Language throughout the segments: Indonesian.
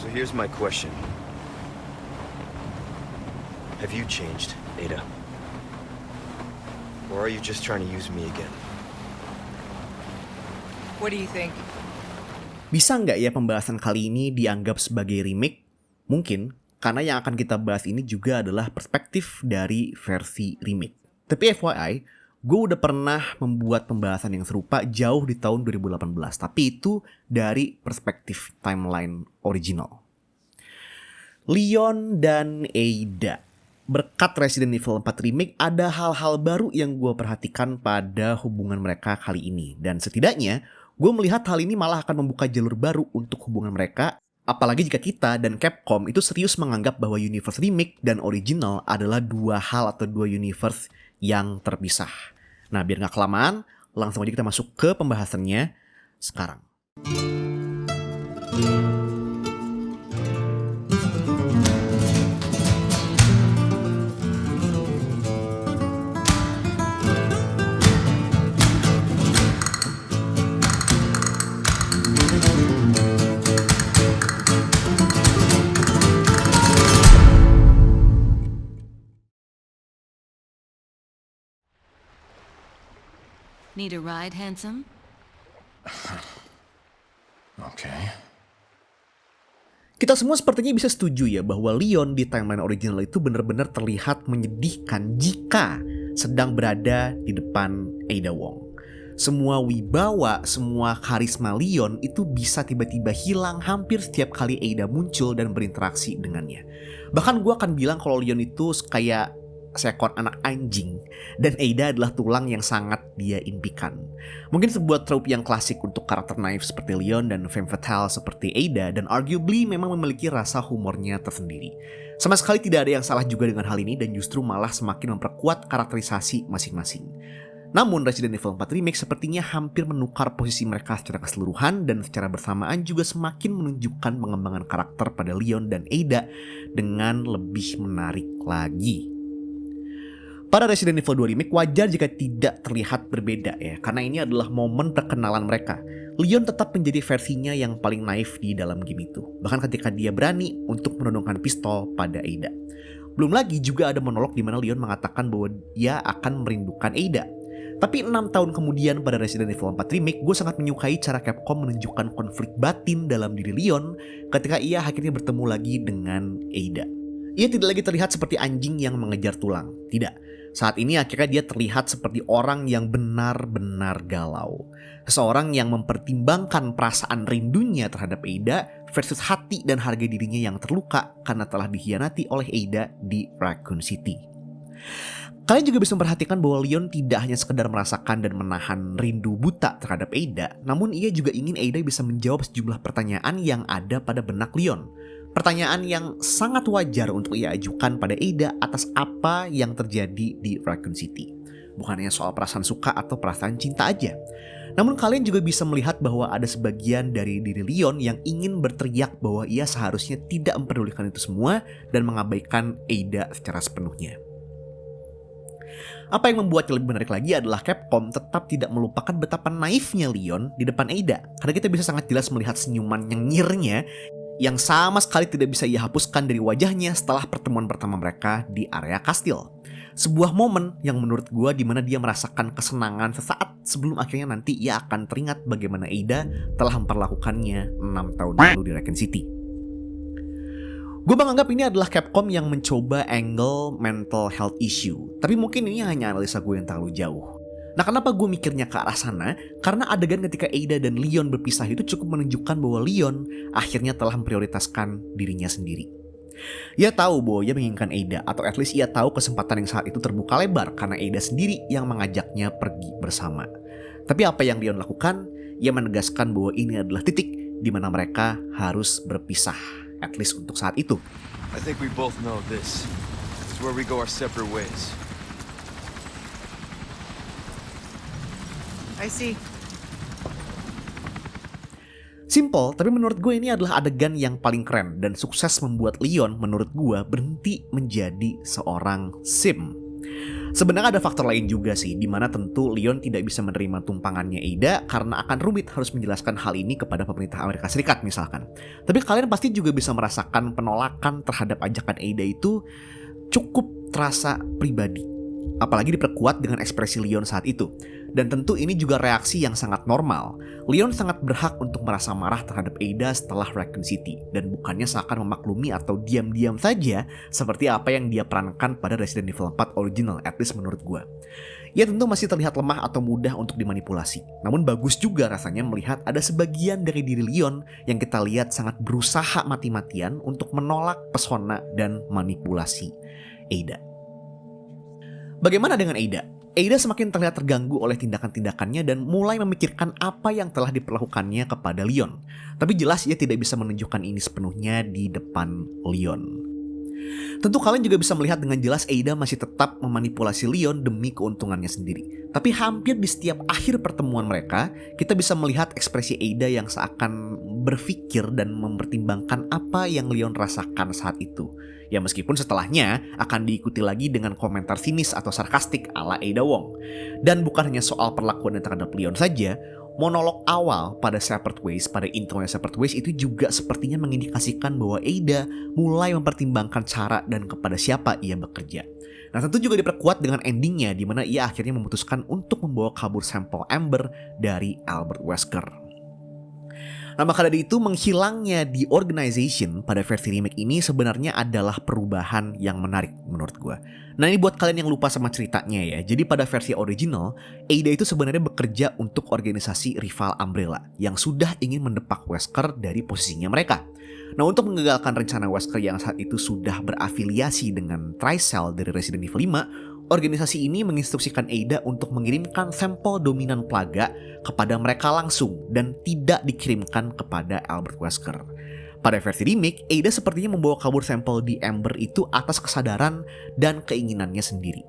So here's my question. Have you changed, Ada? Or are you just trying to use me again? What do you think? Bisa nggak ya pembahasan kali ini dianggap sebagai remake? Mungkin, karena yang akan kita bahas ini juga adalah perspektif dari versi remake. Tapi FYI, gue udah pernah membuat pembahasan yang serupa jauh di tahun 2018. Tapi itu dari perspektif timeline original. Leon dan Ada. Berkat Resident Evil 4 Remake, ada hal-hal baru yang gue perhatikan pada hubungan mereka kali ini. Dan setidaknya, gue melihat hal ini malah akan membuka jalur baru untuk hubungan mereka. Apalagi jika kita dan Capcom itu serius menganggap bahwa universe remake dan original adalah dua hal atau dua universe yang terpisah. Nah, biar gak kelamaan, langsung aja kita masuk ke pembahasannya sekarang. Need a ride, handsome? Okay. Kita semua sepertinya bisa setuju ya bahwa Leon di timeline original itu benar-benar terlihat menyedihkan jika sedang berada di depan Ada Wong. Semua wibawa, semua karisma Leon itu bisa tiba-tiba hilang hampir setiap kali Ada muncul dan berinteraksi dengannya. Bahkan gue akan bilang kalau Leon itu kayak seekor anak anjing dan Ada adalah tulang yang sangat dia impikan. Mungkin sebuah trope yang klasik untuk karakter naif seperti Leon dan femme fatale seperti Ada, dan arguably memang memiliki rasa humornya tersendiri. Sama sekali tidak ada yang salah juga dengan hal ini dan justru malah semakin memperkuat karakterisasi masing-masing. Namun Resident Evil 4 Remake sepertinya hampir menukar posisi mereka secara keseluruhan dan secara bersamaan juga semakin menunjukkan pengembangan karakter pada Leon dan Ada dengan lebih menarik lagi. Pada Resident Evil 2 Remake wajar jika tidak terlihat berbeda ya, karena ini adalah momen perkenalan mereka. Leon tetap menjadi versinya yang paling naif di dalam game itu, bahkan ketika dia berani untuk menodongkan pistol pada Ada. Belum lagi juga ada monolog di mana Leon mengatakan bahwa dia akan merindukan Ada. Tapi 6 tahun kemudian pada Resident Evil 4 Remake, gue sangat menyukai cara Capcom menunjukkan konflik batin dalam diri Leon ketika ia akhirnya bertemu lagi dengan Ada. Ia tidak lagi terlihat seperti anjing yang mengejar tulang, tidak. Saat ini akhirnya dia terlihat seperti orang yang benar-benar galau. Seseorang yang mempertimbangkan perasaan rindunya terhadap Ada versus hati dan harga dirinya yang terluka karena telah dikhianati oleh Ada di Raccoon City. Kalian juga bisa memperhatikan bahwa Leon tidak hanya sekedar merasakan dan menahan rindu buta terhadap Ada, namun ia juga ingin Ada bisa menjawab sejumlah pertanyaan yang ada pada benak Leon. Pertanyaan yang sangat wajar untuk ia ajukan pada Ada atas apa yang terjadi di Raccoon City. Bukan hanya soal perasaan suka atau perasaan cinta aja. Namun kalian juga bisa melihat bahwa ada sebagian dari diri Leon yang ingin berteriak bahwa ia seharusnya tidak mempedulikan itu semua dan mengabaikan Ada secara sepenuhnya. Apa yang membuatnya lebih menarik lagi adalah Capcom tetap tidak melupakan betapa naifnya Leon di depan Ada. Karena kita bisa sangat jelas melihat senyuman nyengirnya yang sama sekali tidak bisa ia hapuskan dari wajahnya setelah pertemuan pertama mereka di area kastil. Sebuah momen yang menurut gue dimana dia merasakan kesenangan sesaat sebelum akhirnya nanti ia akan teringat bagaimana Ada telah memperlakukannya 6 tahun lalu di Raccoon City. Gue menganggap ini adalah Capcom yang mencoba angle mental health issue, tapi mungkin ini hanya analisa gue yang terlalu jauh. Nah, kenapa gue mikirnya ke arah sana? Karena adegan ketika Ada dan Leon berpisah itu cukup menunjukkan bahwa Leon akhirnya telah memprioritaskan dirinya sendiri. Ia tahu bahwa ia menginginkan Ada, atau at least ia tahu kesempatan yang saat itu terbuka lebar karena Ada sendiri yang mengajaknya pergi bersama. Tapi apa yang Leon lakukan? Ia menegaskan bahwa ini adalah titik di mana mereka harus berpisah, at least untuk saat itu. I think we both know this. This is where we go our separate ways. I see. Simple, tapi menurut gue ini adalah adegan yang paling keren dan sukses membuat Leon menurut gue berhenti menjadi seorang sim. Sebenarnya ada faktor lain juga sih, di mana tentu Leon tidak bisa menerima tumpangannya Ada karena akan rumit harus menjelaskan hal ini kepada pemerintah Amerika Serikat misalkan. Tapi kalian pasti juga bisa merasakan penolakan terhadap ajakan Ada itu cukup terasa pribadi. Apalagi diperkuat dengan ekspresi Leon saat itu. Dan tentu ini juga reaksi yang sangat normal. Leon sangat berhak untuk merasa marah terhadap Ada setelah Raccoon City, dan bukannya seakan memaklumi atau diam-diam saja seperti apa yang dia perankan pada Resident Evil 4 original, at least menurut gue. Ia tentu masih terlihat lemah atau mudah untuk dimanipulasi. Namun bagus juga rasanya melihat ada sebagian dari diri Leon yang kita lihat sangat berusaha mati-matian untuk menolak pesona dan manipulasi Ada. Bagaimana dengan Ada? Ada semakin terlihat terganggu oleh tindakan-tindakannya dan mulai memikirkan apa yang telah diperlakukannya kepada Leon. Tapi jelas ia tidak bisa menunjukkan ini sepenuhnya di depan Leon. Tentu kalian juga bisa melihat dengan jelas Ada masih tetap memanipulasi Leon demi keuntungannya sendiri. Tapi hampir di setiap akhir pertemuan mereka, kita bisa melihat ekspresi Ada yang seakan berpikir dan mempertimbangkan apa yang Leon rasakan saat itu. Ya meskipun setelahnya akan diikuti lagi dengan komentar sinis atau sarkastik ala Ada Wong. Dan bukan hanya soal perlakuannya terhadap Leon saja, monolog awal pada Separate Ways, pada intronya Separate Ways itu juga sepertinya mengindikasikan bahwa Ada mulai mempertimbangkan cara dan kepada siapa ia bekerja. Nah tentu juga diperkuat dengan endingnya di mana ia akhirnya memutuskan untuk membawa kabur sampel Amber dari Albert Wesker. Nah maka dari itu menghilangnya The Organization pada versi remake ini sebenarnya adalah perubahan yang menarik menurut gue. Nah ini buat kalian yang lupa sama ceritanya ya. Jadi pada versi original, Ada itu sebenarnya bekerja untuk organisasi rival Umbrella yang sudah ingin mendepak Wesker dari posisinya mereka. Nah untuk menggagalkan rencana Wesker yang saat itu sudah berafiliasi dengan Tricell dari Resident Evil 5, organisasi ini menginstruksikan Ada untuk mengirimkan sampel dominan plaga kepada mereka langsung dan tidak dikirimkan kepada Albert Wesker. Pada versi remake, Ada sepertinya membawa kabur sampel di Amber itu atas kesadaran dan keinginannya sendiri.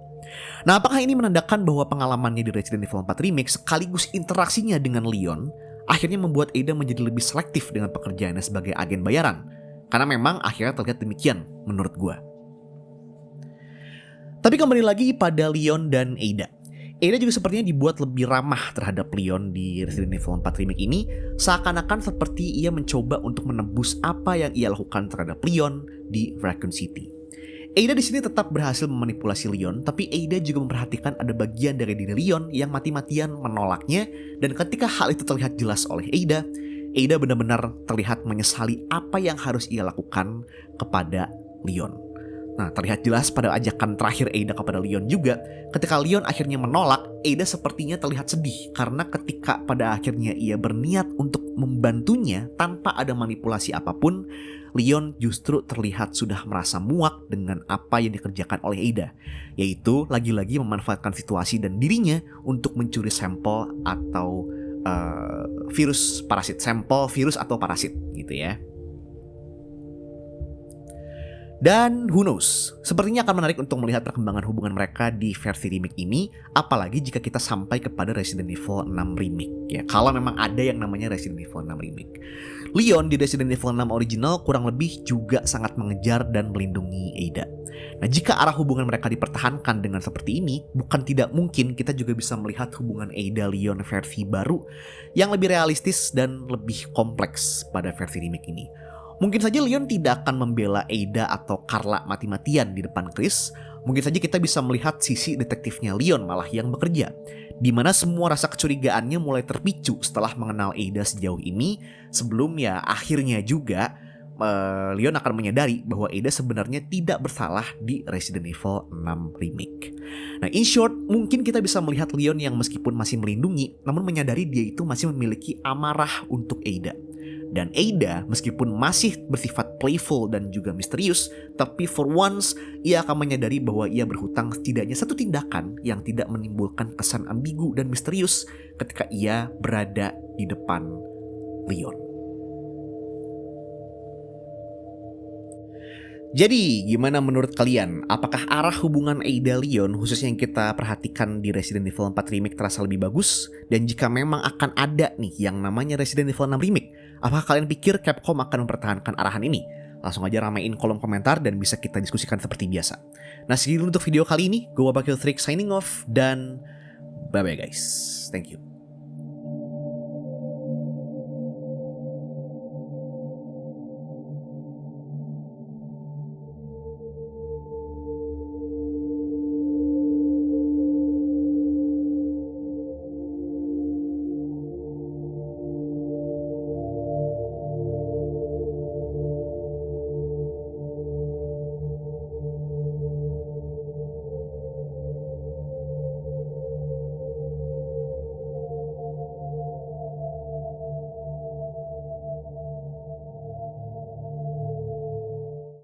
Nah, apakah ini menandakan bahwa pengalamannya di Resident Evil 4 Remake sekaligus interaksinya dengan Leon akhirnya membuat Ada menjadi lebih selektif dengan pekerjaannya sebagai agen bayaran? Karena memang akhirnya terlihat demikian menurut gue. Tapi kembali lagi pada Leon dan Ada. Ada juga sepertinya dibuat lebih ramah terhadap Leon di Resident Evil 4 Remake ini, seakan-akan seperti ia mencoba untuk menebus apa yang ia lakukan terhadap Leon di Raccoon City. Ada di sini tetap berhasil memanipulasi Leon, tapi Ada juga memperhatikan ada bagian dari diri Leon yang mati-matian menolaknya, dan ketika hal itu terlihat jelas oleh Ada benar-benar terlihat menyesali apa yang harus ia lakukan kepada Leon. Nah, terlihat jelas pada ajakan terakhir Ada kepada Leon juga, ketika Leon akhirnya menolak, Ada sepertinya terlihat sedih karena ketika pada akhirnya ia berniat untuk membantunya tanpa ada manipulasi apapun, Leon justru terlihat sudah merasa muak dengan apa yang dikerjakan oleh Ada, yaitu lagi-lagi memanfaatkan situasi dan dirinya untuk mencuri sampel atau virus atau parasit gitu ya. Dan who knows, sepertinya akan menarik untuk melihat perkembangan hubungan mereka di versi remake ini, apalagi jika kita sampai kepada Resident Evil 6 Remake ya, kalau memang ada yang namanya Resident Evil 6 Remake. Leon di Resident Evil 6 original kurang lebih juga sangat mengejar dan melindungi Ada. Nah jika arah hubungan mereka dipertahankan dengan seperti ini, bukan tidak mungkin kita juga bisa melihat hubungan Ada-Leon versi baru yang lebih realistis dan lebih kompleks pada versi remake ini. Mungkin saja Leon tidak akan membela Ada atau Carla mati-matian di depan Chris. Mungkin saja kita bisa melihat sisi detektifnya Leon malah yang bekerja, di mana semua rasa kecurigaannya mulai terpicu setelah mengenal Ada sejauh ini, sebelum ya akhirnya juga Leon akan menyadari bahwa Ada sebenarnya tidak bersalah di Resident Evil 6 Remake. Nah in short, mungkin kita bisa melihat Leon yang meskipun masih melindungi, namun menyadari dia itu masih memiliki amarah untuk Ada. Dan Ada meskipun masih bersifat playful dan juga misterius, tapi for once ia akan menyadari bahwa ia berhutang setidaknya satu tindakan yang tidak menimbulkan kesan ambigu dan misterius ketika ia berada di depan Leon. Jadi gimana menurut kalian? Apakah arah hubungan Ada-Leon khususnya yang kita perhatikan di Resident Evil 4 Remake terasa lebih bagus? Dan jika memang akan ada nih yang namanya Resident Evil 6 Remake, apakah kalian pikir Capcom akan mempertahankan arahan ini? langsung aja ramein kolom komentar dan bisa kita diskusikan seperti biasa. Nah, segitu untuk video kali ini. Gue Wakil Trik signing off dan bye-bye guys. Thank you.